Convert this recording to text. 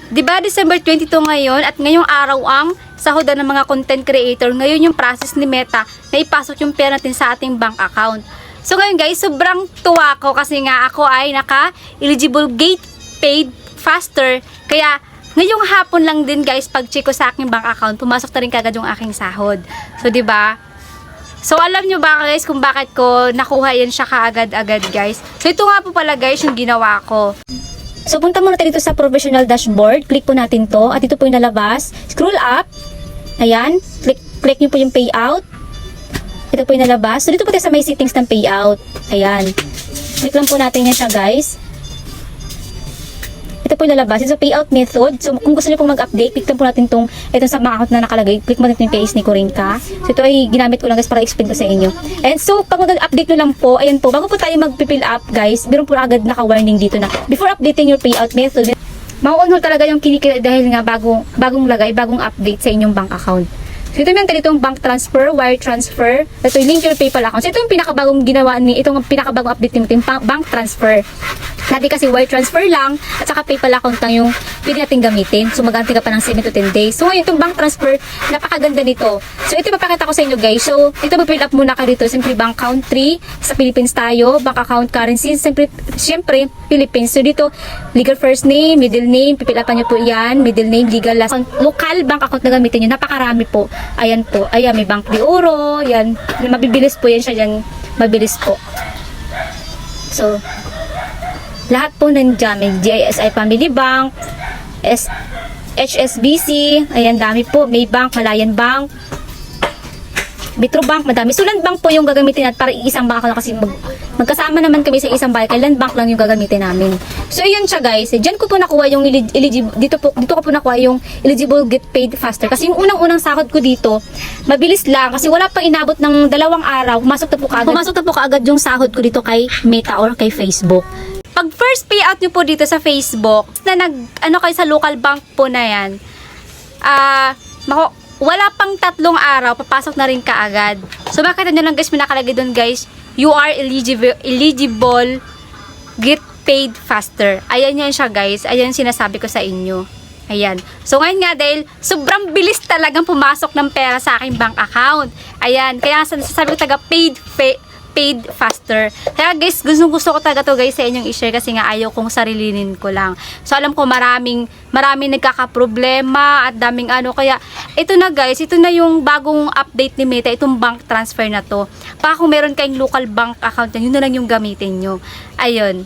'Di ba December 22 ngayon at ngayong araw ang sahudan ng mga content creator. Ngayon yung process ni Meta na ipasok yung pera natin sa ating bank account. So ngayon guys, sobrang tuwa ko kasi nga ako ay naka-eligible gate paid faster. Kaya ngayong hapon lang din guys, pag-check ko sa aking bank account, pumasok na rin kagad yung aking sahod. So 'di ba? So alam nyo ba guys kung bakit ko nakuha yan siya kaagad-agad guys? So ito nga po pala guys yung ginawa ko. So punta muna tayo dito sa professional dashboard. Click po natin to at ito po yung nalabas. Scroll up. Ayan. Click nyo po yung payout. Ito po yung nalabas. So dito po tayo sa may settings ng payout. Ayan. Click lang po natin yan siya guys. Ito po yung lalabas. Ito sa payout method. So, kung gusto niyo pong mag-update, click lang po natin itong sa mga account na nakalagay. Click mo natin yung case ni Corinca. So, ito ay ginamit ko lang guys para explain ko sa inyo. And so, pag mag-update nyo lang po, ayan po, bago po tayo mag-fill up guys, meron po agad naka-warning dito na before updating your payout method, ma-on-hold talaga yung kinikita dahil nga bagong lagay, bagong update sa inyong bank account. So, ito yung ganitong bank transfer, wire transfer. Ito yung link your PayPal account. So, ito yung pinakabagong ginawa itong pinakabagong update ni bank transfer. Dati kasi wire transfer lang at saka PayPal account lang yung pwede natin gamitin. So, mag-aantay ka pa ng 7 to 10 days. So, ngayon itong bank transfer, napakaganda nito. So, ito papakita ko sa inyo guys. So, ito mag-fill up muna ka dito. Siyempre, bank country. Sa Philippines tayo. Bank account currency. Siyempre, Philippines. So, dito, legal first name, middle name. Pipill upan nyo po yan. Middle name, legal last. Local bank account na gamitin nyo. Napakarami po. Ayan po. Ayan, may Bank de Oro. Yan. Mabibilis po yan siya dyan. Mabilis po. So, lahat po nandiyan. May GISI Family Bank, HSBC, ayan dami po. May Bank, Malayan Bank, Metro Bank, madami. So, Land Bank po yung gagamitin at para isang bank lang kasi magkasama naman kami sa isang bahay. Kaya Land Bank lang yung gagamitin namin. So, ayun siya guys. Diyan ko po nakuha yung eligible, dito ko po nakuha yung eligible get paid faster. Kasi yung unang-unang sahod ko dito, mabilis lang. Kasi wala pang inabot ng 2 araw. Pumasok na po kaagad yung sahod ko dito kay Meta or kay Facebook. Pag first payout nyo po dito sa Facebook, na kayo sa local bank po na yan, wala pang 3 araw, papasok na rin kaagad. So, makita nyo lang guys, may nakalagay doon guys, you are eligible get paid faster. Ayan yan siya guys, ayan sinasabi ko sa inyo. Ayan. So, ngayon nga dahil sobrang bilis talagang pumasok ng pera sa aking bank account. Ayan. Kaya sasabi ko paid faster. Kaya guys, gusto ko talaga to guys sa inyong i-share kasi nga ayaw kong sarilinin ko lang. So alam ko maraming nagkakaproblema at daming kaya ito na guys, ito na yung bagong update ni Meta, itong bank transfer na to. Pa kung meron kayong local bank account, yun na lang yung gamitin nyo. Ayun.